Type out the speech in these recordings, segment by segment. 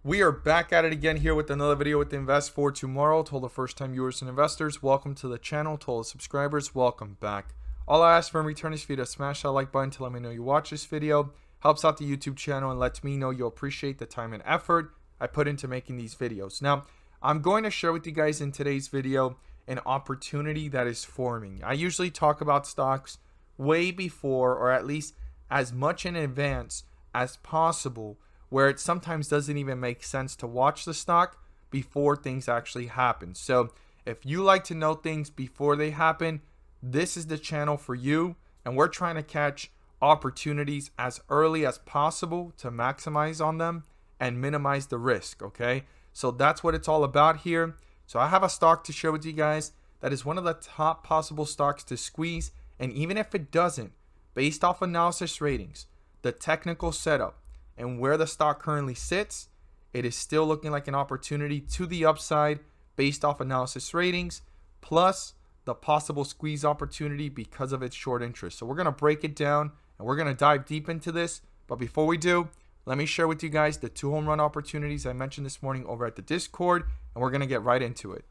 We are back at it again here with another video with Invest for Tomorrow. To all the first time viewers and investors, welcome to the channel. To all the subscribers, welcome back. All I ask for in return is for you to smash that like button to let me know you watch this video. Helps out the YouTube channel and lets me know you appreciate the time and effort I put into making these videos. Now, I'm going to share with you guys in today's video an opportunity that is forming. I usually talk about stocks way before, or at least as much in advance as possible, where it sometimes doesn't even make sense to watch the stock before things actually happen. So if you like to know things before they happen, this is the channel for you. And we're trying to catch opportunities as early as possible to maximize on them and minimize the risk, okay? So that's what it's all about here. So I have a stock to share with you guys that is one of the top possible stocks to squeeze. And even if it doesn't, based off analysis ratings, the technical setup, and where the stock currently sits, it is still looking like an opportunity to the upside based off analysis ratings, plus the possible squeeze opportunity because of its short interest. So we're going to break it down and we're going to dive deep into this. But before we do, let me share with you guys the 2 home run opportunities I mentioned this morning over at the Discord, and we're going to get right into it.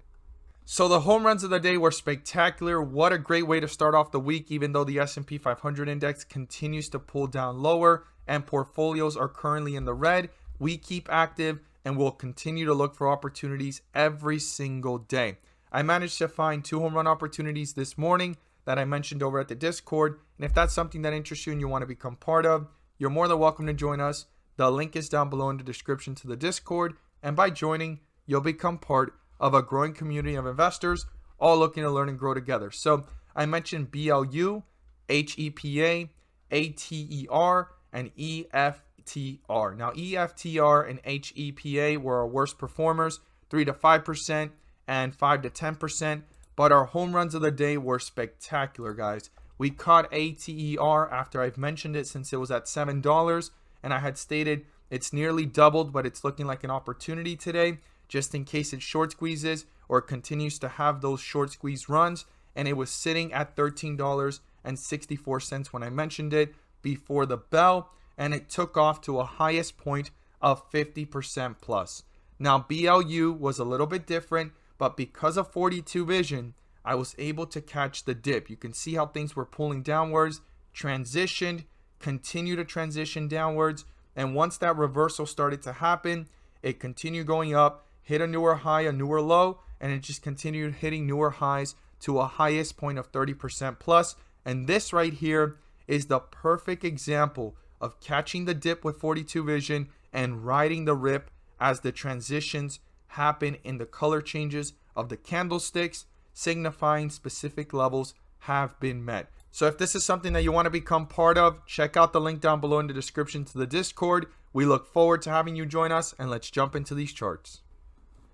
So the home runs of the day were spectacular. What a great way to start off the week, even though the S&P 500 index continues to pull down lower and portfolios are currently in the red. We keep active and we'll continue to look for opportunities every single day. I managed to find 2 home run opportunities this morning that I mentioned over at the Discord. And if that's something that interests you and you want to become part of, you're more than welcome to join us. The link is down below in the description to the Discord. And by joining, you'll become part of a growing community of investors all looking to learn and grow together. So I mentioned BLU, HEPA, ATER, and EFTR. Now, EFTR and HEPA were our worst performers, 3 to 5% and 5 to 10%. But our home runs of the day were spectacular, guys. We caught ATER after I've mentioned it since it was at $7. And I had stated it's nearly doubled, but it's looking like an opportunity today, just in case it short squeezes or continues to have those short squeeze runs. And it was sitting at $13.64 when I mentioned it before the bell, and it took off to a highest point of 50% plus. Now, BLU was a little bit different, but because of 42 vision, I was able to catch the dip. You can see how things were pulling downwards, transitioned, continue to transition downwards, and once that reversal started to happen, it continued going up, hit a newer high, a newer low, and it just continued hitting newer highs to a highest point of 30% plus. And this right here is the perfect example of catching the dip with 42 vision and riding the rip as the transitions happen in the color changes of the candlesticks, signifying specific levels have been met. So if this is something that you want to become part of, check out the link down below in the description to the Discord. We look forward to having you join us, and let's jump into these charts.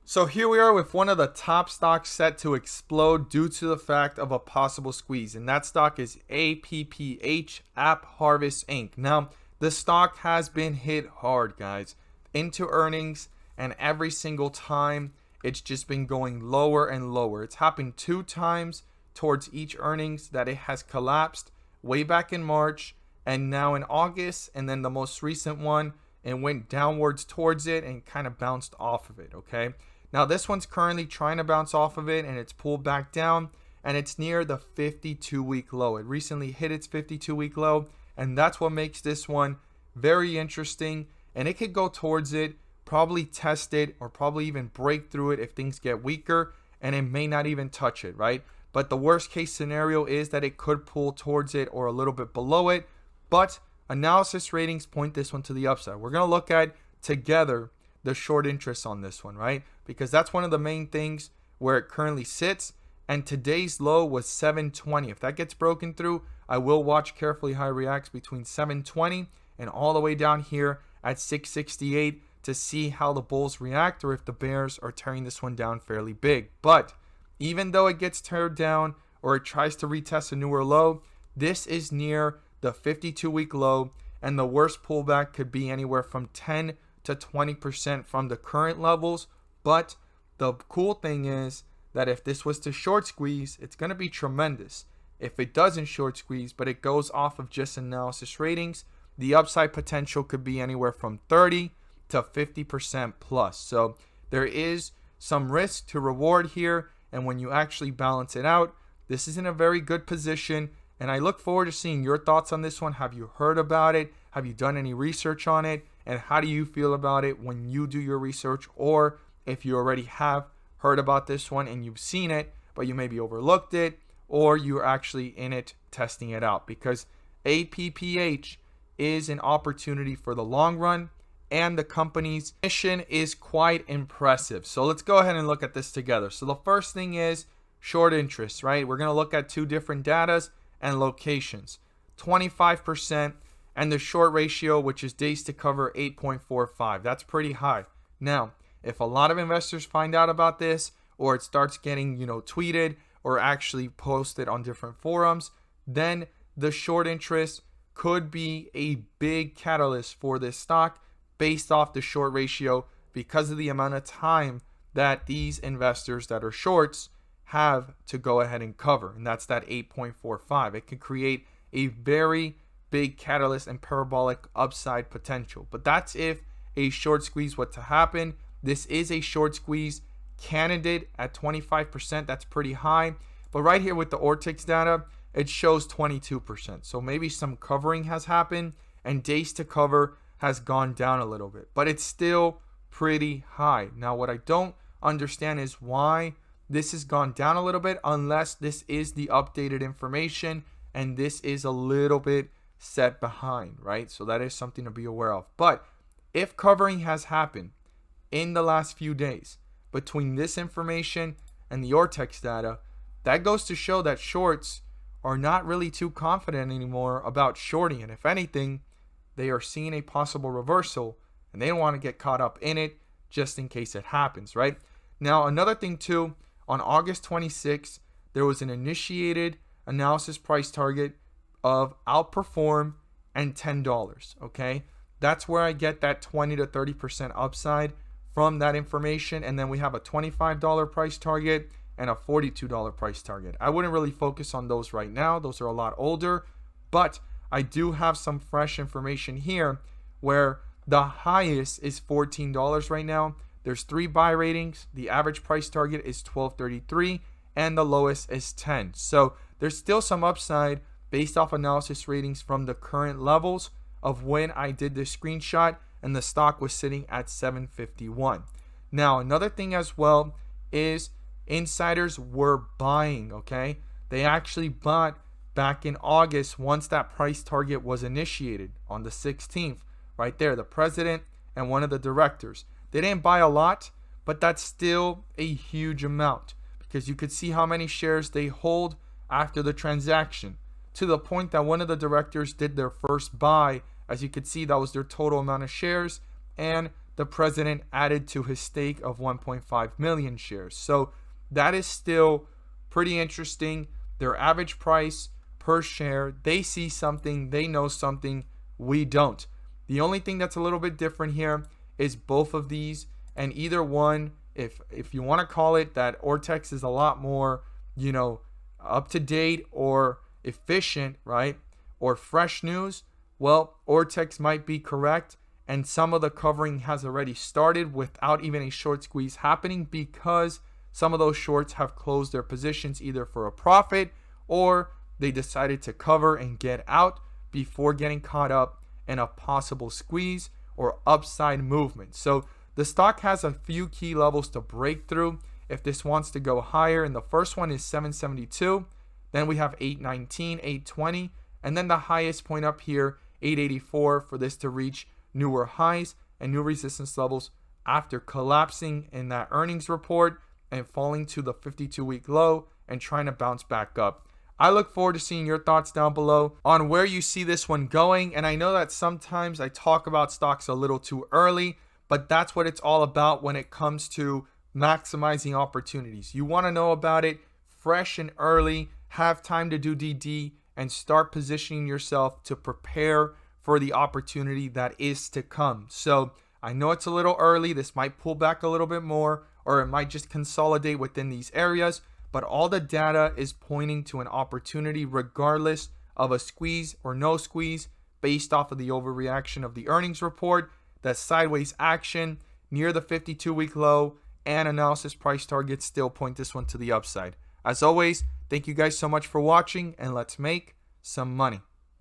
So here we are with one of the top stocks set to explode due to the fact of a possible squeeze. And that stock is APPH, App Harvest Inc. Now, the stock has been hit hard, guys, into earnings. And every single time, it's just been going lower and lower. It's happened 2 times towards each earnings that it has collapsed, way back in March and now in August. And then the most recent one, it went downwards towards it and kind of bounced off of it, okay? Now, this one's currently trying to bounce off of it, and it's pulled back down, and it's near the 52-week low. It recently hit its 52-week low, and that's what makes this one very interesting. And it could go towards it, probably test it, or probably even break through it if things get weaker, and it may not even touch it, right? But the worst case scenario is that it could pull towards it or a little bit below it. But analysis ratings point this one to the upside. We're going to look at together the short interest on this one, right? Because that's one of the main things where it currently sits. And today's low was 720. If that gets broken through, I will watch carefully how it reacts between 720 and all the way down here at 668 to see how the bulls react, or if the bears are tearing this one down fairly big. But even though it gets teared down or it tries to retest a newer low, this is near the 52-week low, and the worst pullback could be anywhere from 10 to 20% from the current levels. But the cool thing is that if this was to short squeeze, it's going to be tremendous. If it doesn't short squeeze, but it goes off of just analysis ratings, the upside potential could be anywhere from 30 to 50% plus. So there is some risk to reward here. And when you actually balance it out, this is in a very good position. And I look forward to seeing your thoughts on this one. Have you heard about it? Have you done any research on it? And how do you feel about it when you do your research? Or if you already have heard about this one and you've seen it, but you maybe overlooked it, or you're actually in it testing it out, because APPH is an opportunity for the long run and the company's mission is quite impressive. So let's go ahead and look at this together. So the first thing is short interest, right? We're going to look at two different datas and locations, 25% and the short ratio, which is days to cover 8.45. That's pretty high. Now, if a lot of investors find out about this, or it starts getting, tweeted or actually posted on different forums, then the short interest could be a big catalyst for this stock based off the short ratio, because of the amount of time that these investors that are shorts have to go ahead and cover. And that's that 8.45. It can create a very big catalyst and parabolic upside potential. But that's if a short squeeze were to happen. This is a short squeeze candidate at 25%. That's pretty high. But right here with the Ortex data, it shows 22%. So maybe some covering has happened and days to cover has gone down a little bit. But it's still pretty high. Now, what I don't understand is why this has gone down a little bit, unless this is the updated information and this is a little bit set behind, right? So that is something to be aware of. But if covering has happened in the last few days between this information and the Ortex data, that goes to show that shorts are not really too confident anymore about shorting. And if anything, they are seeing a possible reversal and they don't want to get caught up in it just in case it happens, right? Now, another thing too, on August 26th, there was an initiated analysis price target of outperform and $10, okay? That's where I get that 20 to 30% upside from that information. And then we have a $25 price target and a $42 price target. I wouldn't really focus on those right now. Those are a lot older, but I do have some fresh information here where the highest is $14 right now. There's 3 buy ratings. The average price target is $12.33 and the lowest is 10. So there's still some upside based off analysis ratings from the current levels of when I did this screenshot and the stock was sitting at $7.51. Now, another thing as well is insiders were buying, okay? They actually bought back in August once that price target was initiated on the 16th, right there, the president and one of the directors. They didn't buy a lot, but that's still a huge amount, because you could see how many shares they hold after the transaction, to the point that one of the directors did their first buy. As you could see, that was their total amount of shares, and the president added to his stake of 1.5 million shares. So that is still pretty interesting. Their average price per share, they see something, they know something, we don't. The only thing that's a little bit different here is both of these, and either one, if you want to call it that Ortex is a lot more, up to date or efficient, right? Or fresh news, well, Ortex might be correct, and some of the covering has already started without even a short squeeze happening, because some of those shorts have closed their positions either for a profit or they decided to cover and get out before getting caught up in a possible squeeze or upside movement. So the stock has a few key levels to break through if this wants to go higher. And the first one is 772. Then we have 819, 820. And then the highest point up here, 884, for this to reach newer highs and new resistance levels after collapsing in that earnings report and falling to the 52-week low and trying to bounce back up. I look forward to seeing your thoughts down below on where you see this one going. And I know that sometimes I talk about stocks a little too early, but that's what it's all about when it comes to maximizing opportunities. You want to know about it fresh and early, have time to do DD, and start positioning yourself to prepare for the opportunity that is to come. So I know it's a little early. This might pull back a little bit more, or it might just consolidate within these areas. But all the data is pointing to an opportunity regardless of a squeeze or no squeeze based off of the overreaction of the earnings report. that sideways action near the 52-week low and analysis price targets still point this one to the upside. As always, thank you guys so much for watching, and let's make some money.